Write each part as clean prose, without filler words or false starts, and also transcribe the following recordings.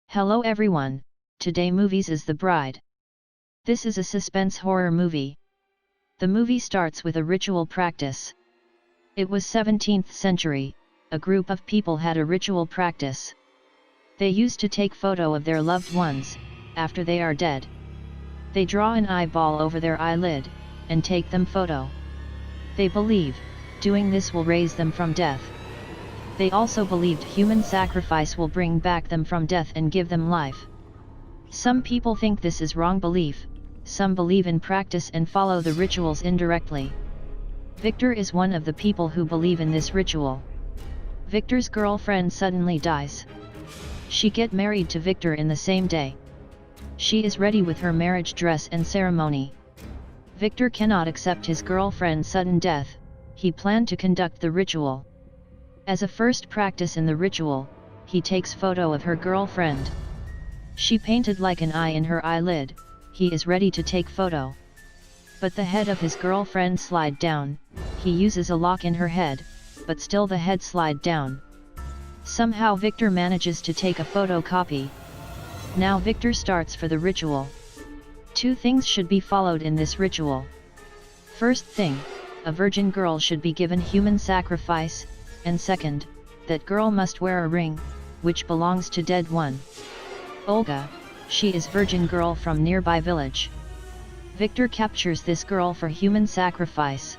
Hello everyone, today movies is The Bride. This is a suspense horror movie. The movie starts with a ritual practice. It was 17th century, a group of people had a ritual practice. They used to take photo of their loved ones, after they are dead. They draw an eyeball over their eyelid, and take them photo. They believe, doing this will raise them from death. They also believed human sacrifice will bring back them from death and give them life. Some people think this is wrong belief, some believe in practice and follow the rituals indirectly. Victor is one of the people who believe in this ritual. Victor's girlfriend suddenly dies. She get married to Victor in the same day. She is ready with her marriage dress and ceremony. Victor cannot accept his girlfriend's sudden death, he planned to conduct the ritual. As a first practice in the ritual, he takes photo of her girlfriend. She painted like an eye in her eyelid, he is ready to take photo. But the head of his girlfriend slide down, he uses a lock in her head, but still the head slide down. Somehow Victor manages to take a photocopy. Now Victor starts for the ritual. Two things should be followed in this ritual. First thing, a virgin girl should be given human sacrifice, and second, that girl must wear a ring, which belongs to dead one. Olga, she is virgin girl from nearby village. Victor captures this girl for human sacrifice.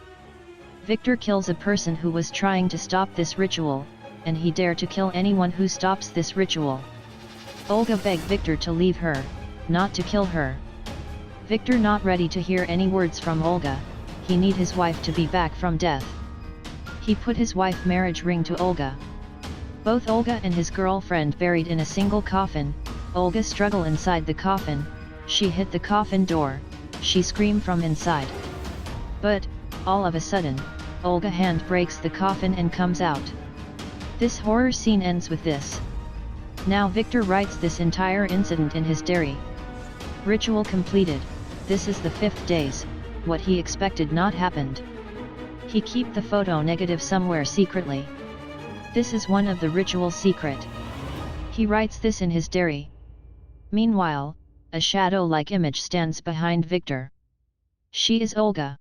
Victor kills a person who was trying to stop this ritual, and he dare to kill anyone who stops this ritual. Olga begged Victor to leave her, not to kill her. Victor not ready to hear any words from Olga, he need his wife to be back from death. He put his wife marriage ring to Olga. Both Olga and his girlfriend buried in a single coffin. Olga struggle inside the coffin, she hit the coffin door, she screamed from inside. But, all of a sudden, Olga hand breaks the coffin and comes out. This horror scene ends with this. Now Victor writes this entire incident in his diary. Ritual completed, this is the 5th days, what he expected not happened. He keep the photo negative somewhere secretly. This is one of the ritual secret. He writes this in his diary. Meanwhile, a shadow-like image stands behind Victor. She is Olga.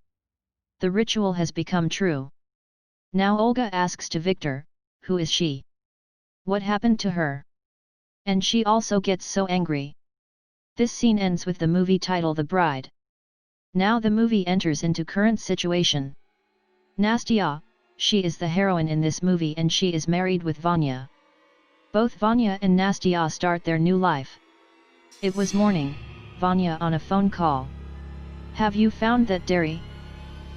The ritual has become true. Now Olga asks to Victor, who is she? What happened to her? And she also gets so angry. This scene ends with the movie title The Bride. Now the movie enters into current situation. Nastya, she is the heroine in this movie and she is married with Vanya. Both Vanya and Nastya start their new life. It was morning, Vanya on a phone call. Have you found that dairy?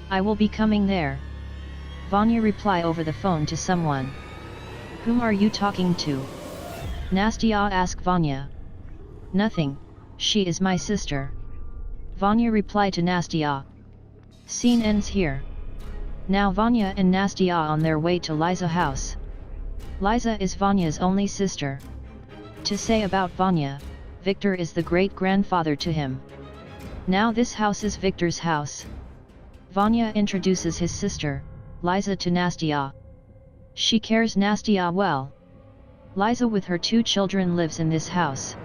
I will be coming there. Vanya reply over the phone to someone. Whom are you talking to? Nastya ask Vanya. Nothing, she is my sister. Vanya reply to Nastya. Scene ends here. Now Vanya and Nastya on their way to Liza house. Liza is Vanya's only sister. To say about Vanya, Victor is the great-grandfather to him. Now this house is Victor's house. Vanya introduces his sister, Liza to Nastya. She cares Nastya well. Liza with her 2 children lives in this house.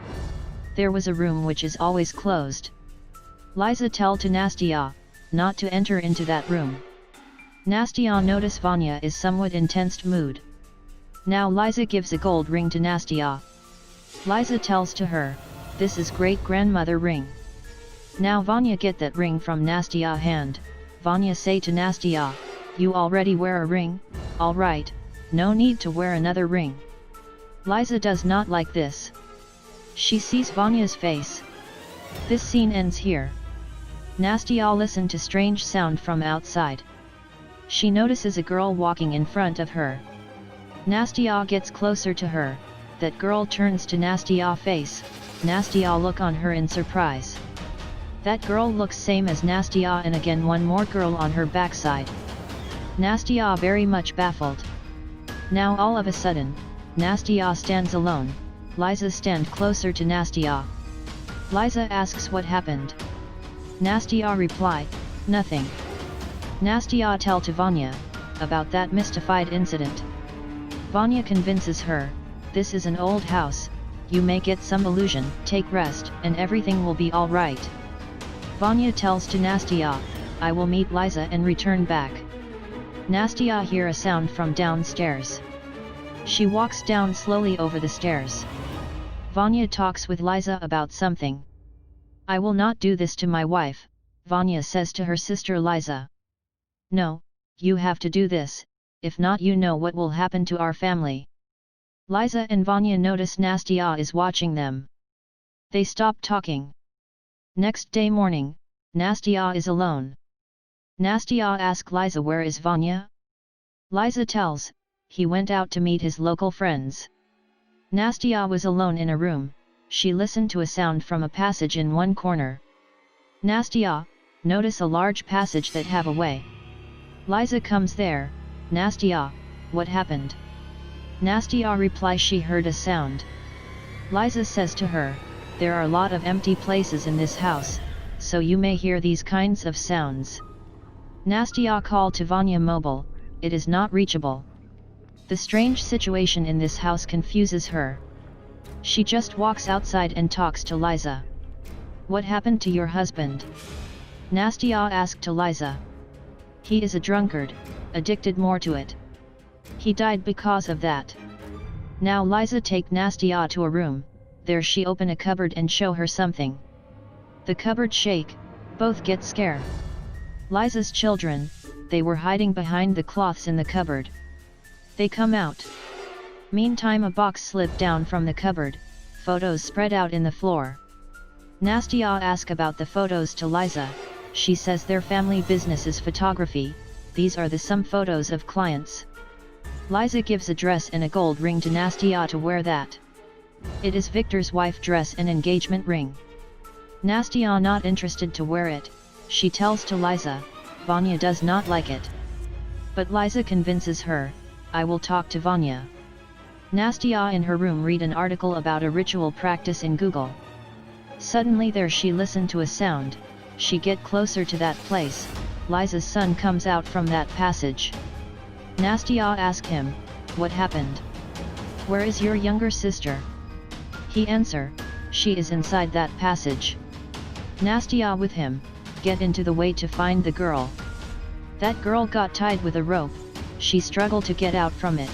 There was a room which is always closed. Liza tell to Nastya, not to enter into that room. Nastya notice Vanya is somewhat intense mood. Now Liza gives a gold ring to Nastya. Liza tells to her, this is great-grandmother ring. Now Vanya get that ring from Nastya hand. Vanya say to Nastya, you already wear a ring, alright, no need to wear another ring. Liza does not like this. She sees Vanya's face. This scene ends here. Nastya listen to strange sound from outside. She notices a girl walking in front of her. Nastya gets closer to her, that girl turns to Nastya face, Nastya look on her in surprise. That girl looks same as Nastya and again one more girl on her backside. Nastya very much baffled. Now all of a sudden, Nastya stands alone, Liza stand closer to Nastya. Liza asks what happened. Nastya reply, nothing. Nastya tell to Vanya about that mystified incident. Vanya convinces her, this is an old house, you may get some illusion, take rest, and everything will be alright. Vanya tells to Nastya, I will meet Liza and return back. Nastya hear a sound from downstairs. She walks down slowly over the stairs. Vanya talks with Liza about something. I will not do this to my wife, Vanya says to her sister Liza. No, you have to do this, if not you know what will happen to our family. Liza and Vanya notice Nastya is watching them. They stop talking. Next day morning, Nastya is alone. Nastya asks Liza where is Vanya? Liza tells, he went out to meet his local friends. Nastya was alone in a room, she listened to a sound from a passage in one corner. Nastya, notice a large passage that have a way. Liza comes there, Nastya, what happened? Nastya replies she heard a sound. Liza says to her, there are a lot of empty places in this house, so you may hear these kinds of sounds. Nastya called to Vanya mobile, it is not reachable. The strange situation in this house confuses her. She just walks outside and talks to Liza. What happened to your husband? Nastya asked to Liza. He is a drunkard, addicted more to it. He died because of that. Now Liza take Nastya to a room, there she open a cupboard and show her something. The cupboard shake, both get scared. Liza's children, they were hiding behind the cloths in the cupboard. They come out. Meantime a box slipped down from the cupboard, photos spread out in the floor. Nastya asks about the photos to Liza, she says their family business is photography, these are some photos of clients. Liza gives a dress and a gold ring to Nastya to wear that. It is Victor's wife dress and engagement ring. Nastya not interested to wear it, she tells to Liza, Vanya does not like it. But Liza convinces her, I will talk to Vanya. Nastya in her room read an article about a ritual practice in Google. Suddenly there she listened to a sound, she get closer to that place, Liza's son comes out from that passage. Nastya asked him, what happened? Where is your younger sister? He answer, she is inside that passage. Nastya with him, get into the way to find the girl. That girl got tied with a rope, she struggled to get out from it.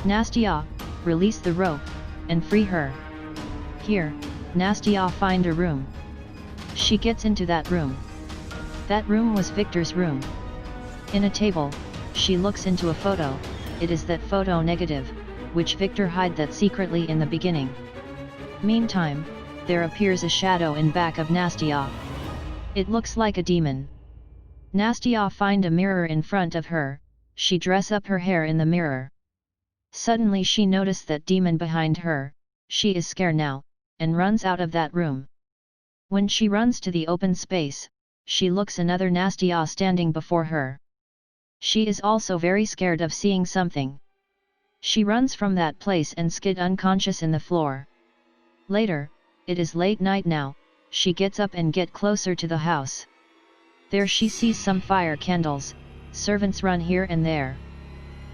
Nastya, release the rope, and free her. Here, Nastya find a room. She gets into that room. That room was Victor's room. In a table, she looks into a photo, it is that photo negative, which Victor hid that secretly in the beginning. Meantime, there appears a shadow in back of Nastya. It looks like a demon. Nastya find a mirror in front of her, she dress up her hair in the mirror. Suddenly she noticed that demon behind her, she is scared now, and runs out of that room. When she runs to the open space, she looks another Nastya standing before her. She is also very scared of seeing something. She runs from that place and skid unconscious in the floor. Later, it is late night now, she gets up and get closer to the house. There she sees some fire candles, servants run here and there.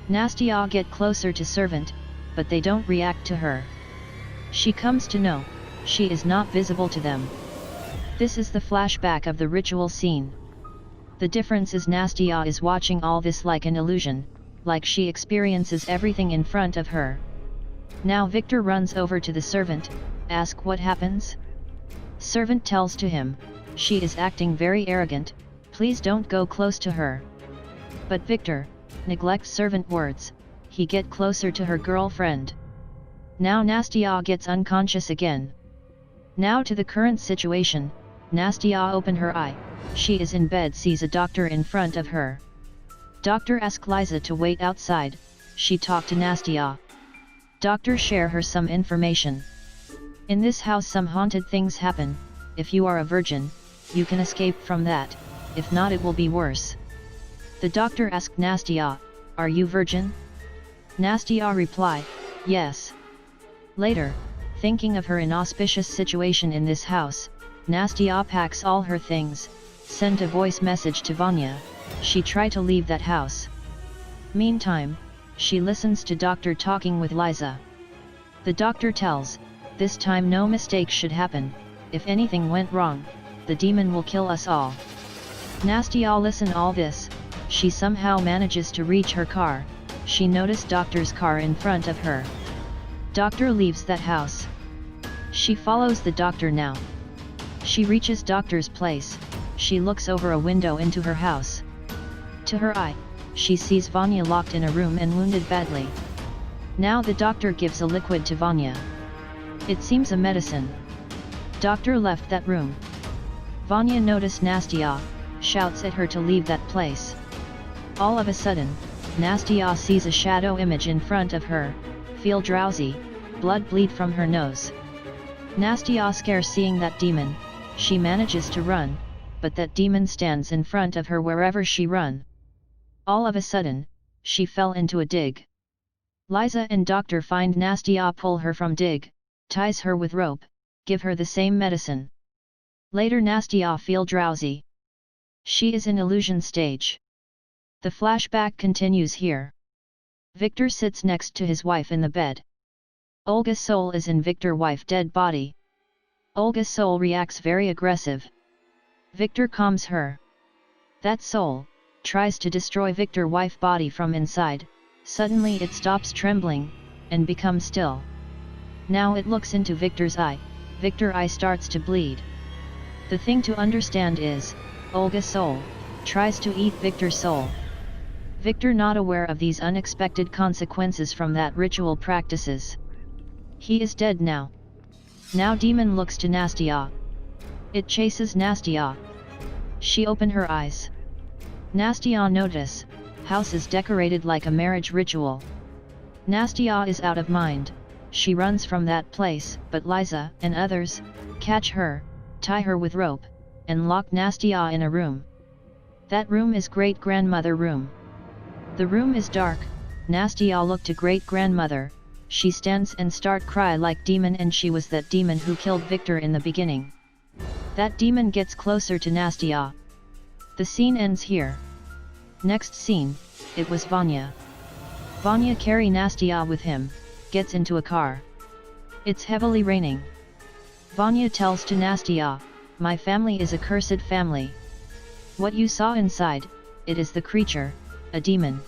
Nastya get closer to servant, but they don't react to her. She comes to know, she is not visible to them. This is the flashback of the ritual scene. The difference is Nastya is watching all this like an illusion, like she experiences everything in front of her. Now Victor runs over to the servant, ask what happens? Servant tells to him, she is acting very arrogant, please don't go close to her. But Victor, neglects servant words, he get closer to her girlfriend. Now Nastya gets unconscious again. Now to the current situation, Nastya open her eye, she is in bed sees a doctor in front of her. Doctor ask Liza to wait outside, she talk to Nastya. Doctor share her some information. In this house some haunted things happen, if you are a virgin, you can escape from that, if not it will be worse. The doctor asked Nastya, are you virgin? Nastya reply, yes. Later, thinking of her inauspicious situation in this house, Nastya packs all her things, sent a voice message to Vanya, she tried to leave that house. Meantime, she listens to doctor talking with Liza. The doctor tells, this time no mistake should happen, if anything went wrong, the demon will kill us all. Nastya listen all this, she somehow manages to reach her car, she noticed doctor's car in front of her. Doctor leaves that house. She follows the doctor now. She reaches doctor's place, she looks over a window into her house. To her eye, she sees Vanya locked in a room and wounded badly. Now the doctor gives a liquid to Vanya. It seems a medicine. Doctor left that room. Vanya noticed Nastya, shouts at her to leave that place. All of a sudden, Nastya sees a shadow image in front of her, feel drowsy, blood bleed from her nose. Nastya scares seeing that demon, she manages to run, but that demon stands in front of her wherever she run. All of a sudden, she fell into a dig. Liza and doctor find Nastya, pull her from dig, ties her with rope, give her the same medicine. Later Nastya feel drowsy. She is in illusion stage. The flashback continues here. Victor sits next to his wife in the bed. Olga's soul is in Victor's wife dead body. Olga's soul reacts very aggressive. Victor calms her. That soul tries to destroy Victor's wife body from inside, suddenly it stops trembling, and becomes still. Now it looks into Victor's eye, Victor's eye starts to bleed. The thing to understand is, Olga's soul tries to eat Victor's soul. Victor not aware of these unexpected consequences from that ritual practices. He is dead now. Now demon looks to Nastya. It chases Nastya. She open her eyes. Nastya notice, house is decorated like a marriage ritual. Nastya is out of mind, she runs from that place, but Liza and others catch her, tie her with rope, and lock Nastya in a room. That room is great-grandmother room. The room is dark, Nastya look to great-grandmother, she stands and start cry like demon and she was that demon who killed Victor in the beginning. That demon gets closer to Nastya. The scene ends here. Next scene, it was Vanya. Vanya carry Nastya with him, gets into a car. It's heavily raining. Vanya tells to Nastya, my family is a cursed family. What you saw inside, it is the creature, a demon.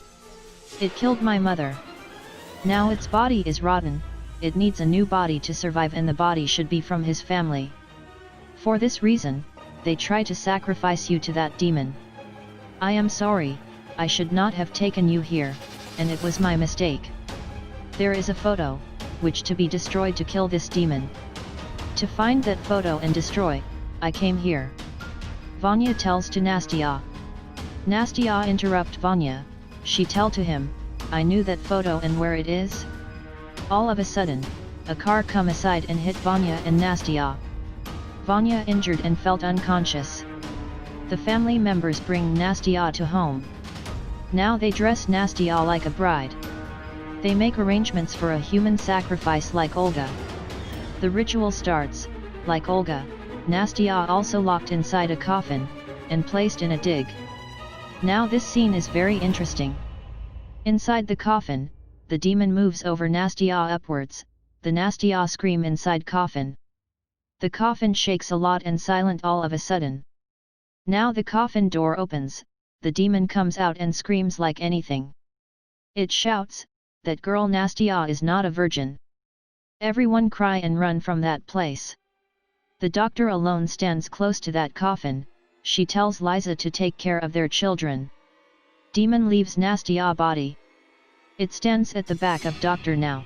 It killed my mother. Now its body is rotten, it needs a new body to survive and the body should be from his family. For this reason, they try to sacrifice you to that demon. I am sorry, I should not have taken you here, and it was my mistake. There is a photo, which to be destroyed to kill this demon. To find that photo and destroy, I came here. Vanya tells to Nastya. Nastya interrupt Vanya, she tell to him, I knew that photo and where it is. All of a sudden, a car come aside and hit Vanya and Nastya. Vanya injured and felt unconscious. The family members bring Nastya to home. Now they dress Nastya like a bride. They make arrangements for a human sacrifice like Olga. The ritual starts, like Olga, Nastya also locked inside a coffin, and placed in a dig. Now this scene is very interesting. Inside the coffin, the demon moves over Nastya upwards, the Nastya scream inside coffin. The coffin shakes a lot and silent all of a sudden. Now the coffin door opens, the demon comes out and screams like anything. It shouts, that girl Nastya is not a virgin. Everyone cry and run from that place. The doctor alone stands close to that coffin, she tells Liza to take care of their children. Demon leaves Nastya body. It stands at the back of doctor now.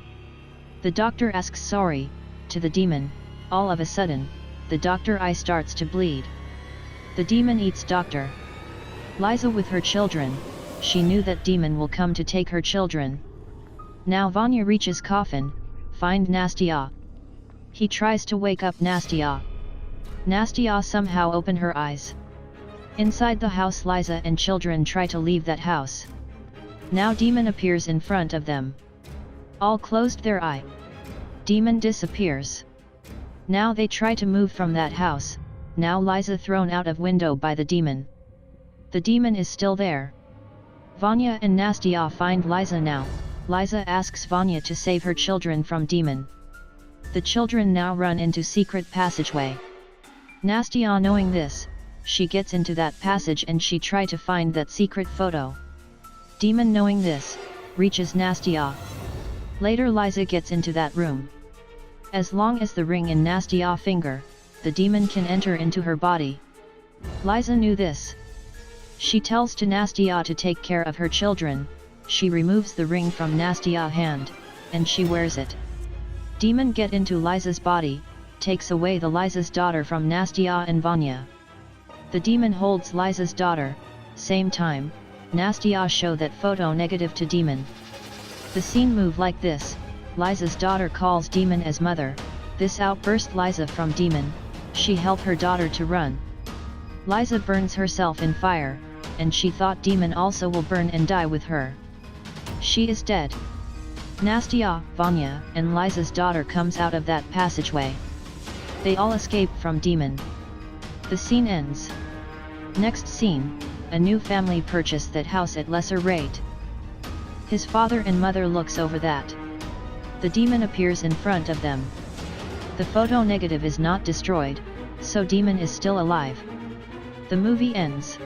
The doctor asks sorry, to the demon, all of a sudden, the doctor eye starts to bleed. The demon eats doctor. Liza with her children, she knew that demon will come to take her children. Now Vanya reaches coffin, find Nastya. He tries to wake up Nastya. Nastya somehow open her eyes. Inside the house Liza and children try to leave that house. Now demon appears in front of them. All closed their eye. Demon disappears. Now they try to move from that house, now Liza thrown out of window by the demon. The demon is still there. Vanya and Nastya find Liza now. Liza asks Vanya to save her children from demon. The children now run into secret passageway. Nastya, knowing this, she gets into that passage and she try to find that secret photo. Demon, knowing this, reaches Nastya. Later Liza gets into that room. As long as the ring in Nastya's finger, the demon can enter into her body. Liza knew this. She tells to Nastya to take care of her children. She removes the ring from Nastya's hand, and she wears it. Demon get into Liza's body, takes away the Liza's daughter from Nastya and Vanya. The demon holds Liza's daughter. Same time, Nastya show that photo negative to demon. The scene move like this. Liza's daughter calls demon as mother. This outburst Liza from demon. She help her daughter to run. Liza burns herself in fire, and she thought demon also will burn and die with her. She is dead. Nastya, Vanya, and Liza's daughter comes out of that passageway. They all escape from demon. The scene ends. Next scene, a new family purchased that house at lesser rate. His father and mother looks over that. The demon appears in front of them. The photo negative is not destroyed, so demon is still alive. The movie ends.